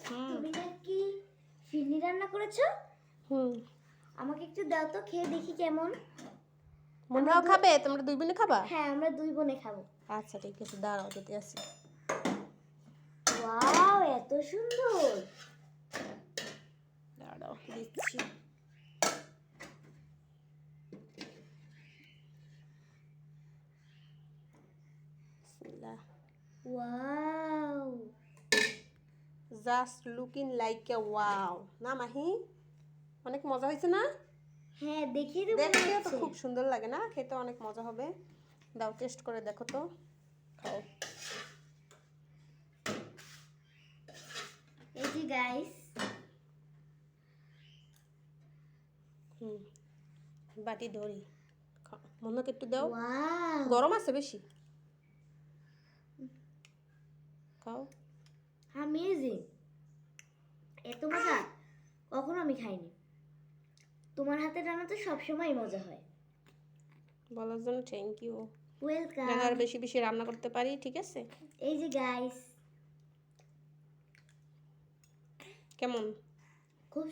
তুমি নাকি ফিরনি রান্না করেছো? আমাকে একটু দাও তো, খেয়ে দেখি কেমন। তোমরাও খাবে? তোমরা দুই বোনে খাবা? হ্যাঁ, আমরা দুই বোনে খাবো। আচ্ছা ঠিক আছে, দাঁড়াও দিতে আসি। ওয়াও, এত সুন্দর! দাঁড়াও দিচ্ছি। বিসমিল্লাহ। Wow, just looking like a wow. না মাহি, অনেক মজা হয়েছে না? হ্যাঁ, দেখিয়ে দেবো। দেখতেও তো খুব সুন্দর লাগে না? খেতে অনেক মজা হবে। দাও টেস্ট করে দেখো তো, খাও। এই যে গাইস, বাটি ধরি, মনকে একটু দাও। ওয়াও, গরম আছে বেশি, খাও। অ্যামেজিং! এত মজা কখনো আমি খাইনি। তোমার হাতের রান্না তো সবসময় মজা হয়। বলার জন্য থ্যাংক ইউ। ওয়েলকাম। যেন আর বেশি বেশি রান্না করতে পারি, ঠিক আছে? এই যে গাইস, কেমন? খুব